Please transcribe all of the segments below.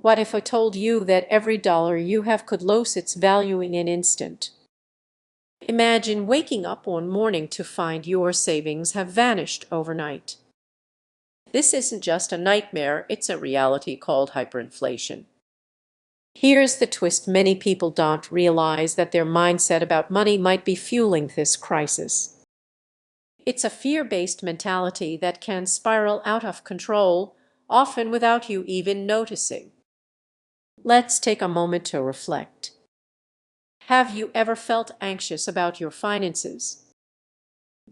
What if I told you that every dollar you have could lose its value in an instant? Imagine waking up one morning to find your savings have vanished overnight. This isn't just a nightmare, it's a reality called hyperinflation. Here's the twist: many people don't realize that their mindset about money might be fueling this crisis. It's a fear-based mentality that can spiral out of control, often without you even noticing. Let's take a moment to reflect. Have you ever felt anxious about your finances?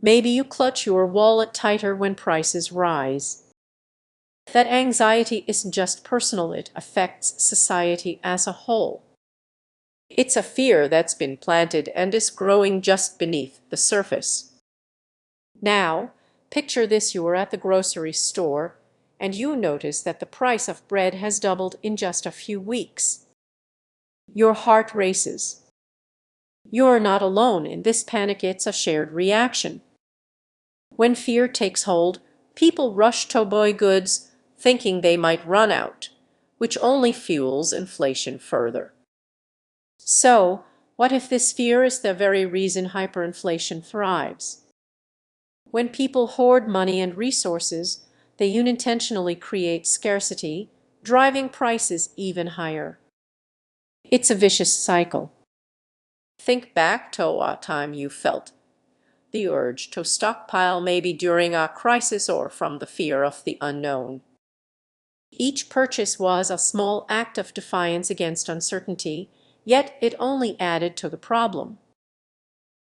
Maybe you clutch your wallet tighter when prices rise. That anxiety isn't just personal, it affects society as a whole. It's a fear that's been planted and is growing just beneath the surface. Now, picture this: you are at the grocery store and you notice that the price of bread has doubled in just a few weeks. Your heart races. You're not alone in this panic, it's a shared reaction. When fear takes hold, people rush to buy goods, thinking they might run out, which only fuels inflation further. So, what if this fear is the very reason hyperinflation thrives? When people hoard money and resources, they unintentionally create scarcity, driving prices even higher. It's a vicious cycle. Think back to a time you felt the urge to stockpile, maybe during a crisis or from the fear of the unknown. Each purchase was a small act of defiance against uncertainty, yet it only added to the problem.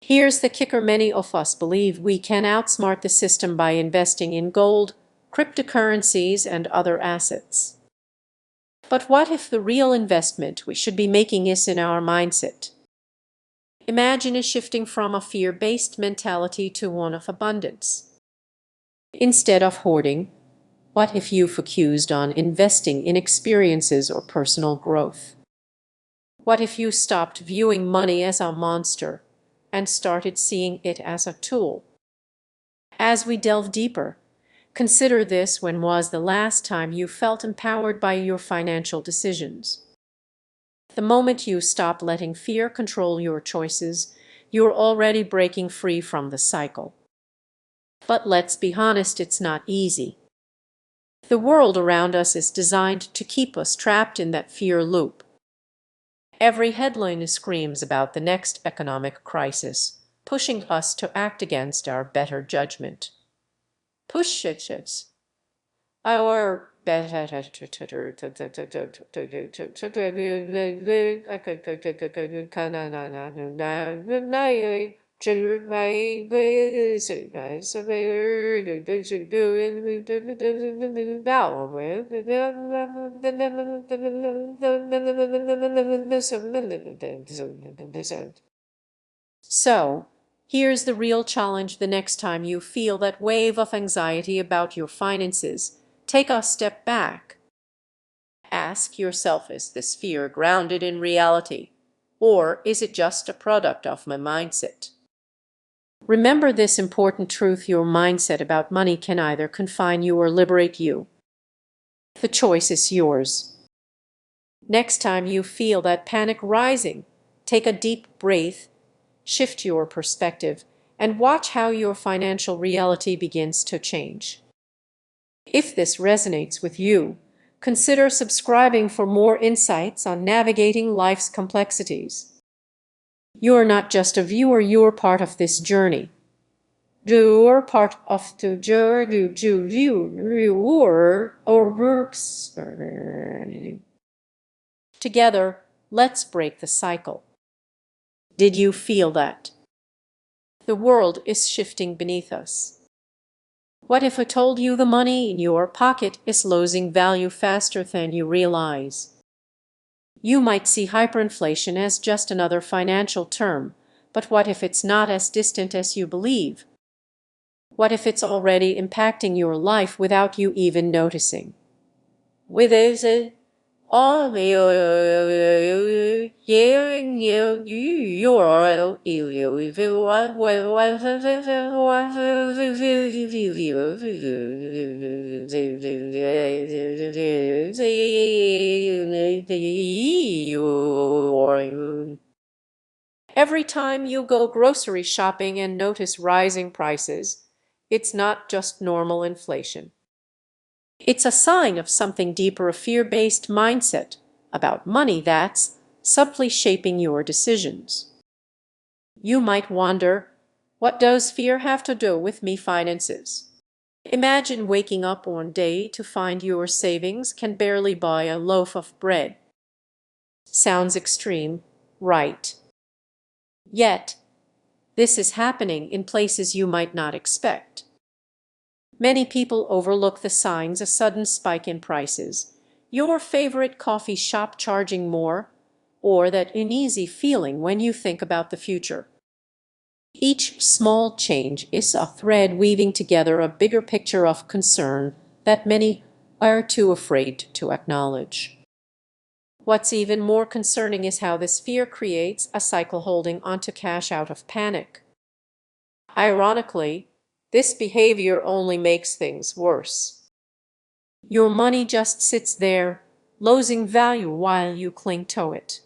Here's the kicker: many of us believe we can outsmart the system by investing in gold, cryptocurrencies, and other assets. But what if the real investment we should be making is in our mindset? Imagine a shifting from a fear-based mentality to one of abundance. Instead of hoarding, what if you focused on investing in experiences or personal growth? What if you stopped viewing money as a monster and started seeing it as a tool? As we delve deeper, consider this: when was the last time you felt empowered by your financial decisions? The moment you stop letting fear control your choices, you're already breaking free from the cycle. But let's be honest, it's not easy. The world around us is designed to keep us trapped in that fear loop. Every headline screams about the next economic crisis, pushing us to act against our better judgment. Push it. Our better So, here's the real challenge: the next time you feel that wave of anxiety about your finances, take a step back. Ask yourself, is this fear grounded in reality, or is it just a product of my mindset? Remember this important truth: your mindset about money can either confine you or liberate you. The choice is yours. Next time you feel that panic rising, take a deep breath, shift your perspective, and watch how your financial reality begins to change. If this resonates with you, consider subscribing for more insights on navigating life's complexities. You're not just a viewer, you're part of this journey. You're part of the journey, viewer or works. Together, let's break the cycle. Did you feel that? The world is shifting beneath us. What if I told you the money in your pocket is losing value faster than you realize? You might see hyperinflation as just another financial term, but what if it's not as distant as you believe? What if it's already impacting your life without you even noticing? With it, Every time you go grocery shopping and notice rising prices, it's not just normal inflation. It's a sign of something deeper, a fear-based mindset about money that's subtly shaping your decisions. You might wonder, what does fear have to do with me finances? Imagine waking up one day to find your savings can barely buy a loaf of bread. Sounds extreme, right? Yet, this is happening in places you might not expect. Many people overlook the signs: a sudden spike in prices, your favorite coffee shop charging more, or that uneasy feeling when you think about the future. Each small change is a thread weaving together a bigger picture of concern that many are too afraid to acknowledge. What's even more concerning is how this fear creates a cycle, holding onto cash out of panic. Ironically, this behavior only makes things worse. Your money just sits there, losing value while you cling to it.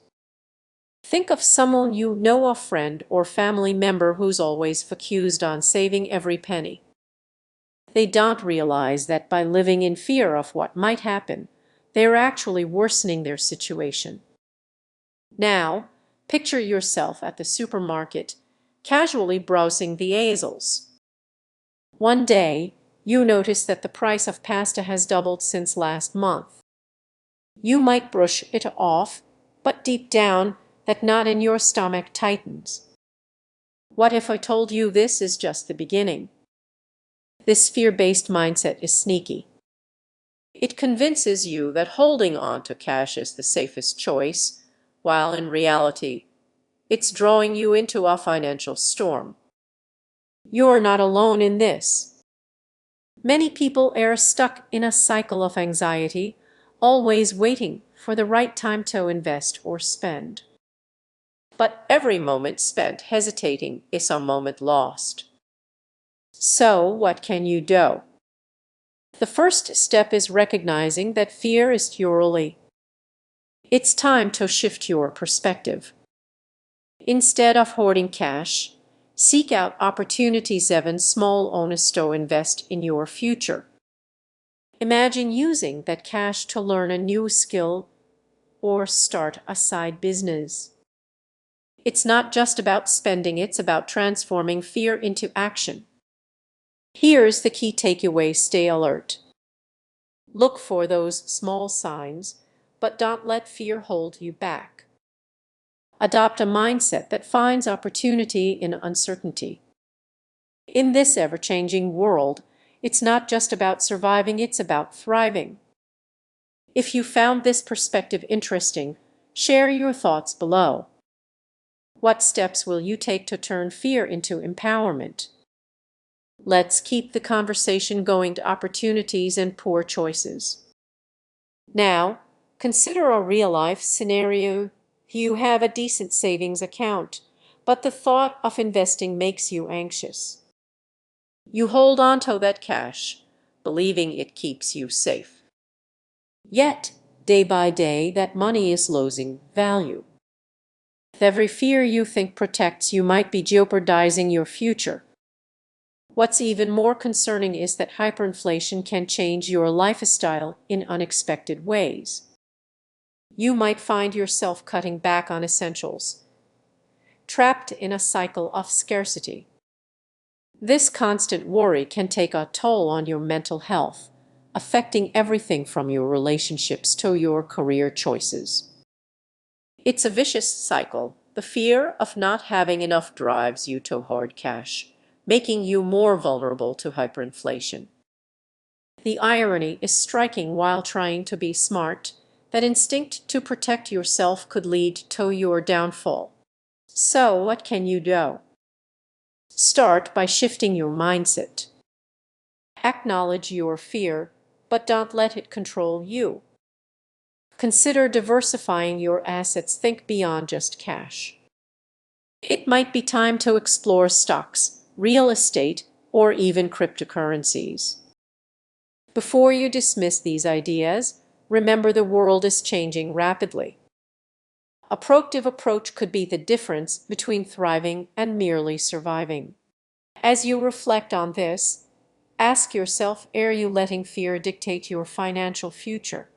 Think of someone you know, a friend or family member who's always focused on saving every penny. They don't realize that by living in fear of what might happen, they're actually worsening their situation. Now, picture yourself at the supermarket, casually browsing the aisles. One day, you notice that the price of pasta has doubled since last month. You might brush it off, but deep down, that knot in your stomach tightens. What if I told you this is just the beginning? This fear-based mindset is sneaky. It convinces you that holding on to cash is the safest choice, while in reality, it's drawing you into a financial storm. You're not alone in this. Many people are stuck in a cycle of anxiety, always waiting for the right time to invest or spend. But every moment spent hesitating is a moment lost. So, what can you do? The first step is recognizing that fear is purely. It's time to shift your perspective. Instead of hoarding cash, seek out opportunities, even small ones, to invest in your future. Imagine using that cash to learn a new skill or start a side business. It's not just about spending, it's about transforming fear into action. Here's the key takeaway: stay alert. Look for those small signs, but don't let fear hold you back. Adopt a mindset that finds opportunity in uncertainty. In this ever-changing world, it's not just about surviving, it's about thriving. If you found this perspective interesting, share your thoughts below. What steps will you take to turn fear into empowerment? Let's keep the conversation going to opportunities and poor choices. Now, consider a real-life scenario. You have a decent savings account, but the thought of investing makes you anxious. You hold on to that cash, believing it keeps you safe. Yet, day by day, that money is losing value. With every fear you think protects you might be jeopardizing your future. What's even more concerning is that hyperinflation can change your lifestyle in unexpected ways. You might find yourself cutting back on essentials, trapped in a cycle of scarcity. This constant worry can take a toll on your mental health, affecting everything from your relationships to your career choices. It's a vicious cycle. The fear of not having enough drives you to hoard cash, making you more vulnerable to hyperinflation. The irony is striking: while trying to be smart, that instinct to protect yourself could lead to your downfall. So, what can you do? Start by shifting your mindset. Acknowledge your fear, but don't let it control you. Consider diversifying your assets. Think beyond just cash. It might be time to explore stocks, real estate, or even cryptocurrencies. Before you dismiss these ideas, remember the world is changing rapidly. A proactive approach could be the difference between thriving and merely surviving. As you reflect on this, ask yourself, are you letting fear dictate your financial future?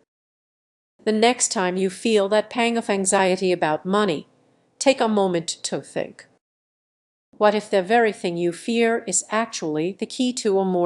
The next time you feel that pang of anxiety about money, take a moment to think. What if the very thing you fear is actually the key to a more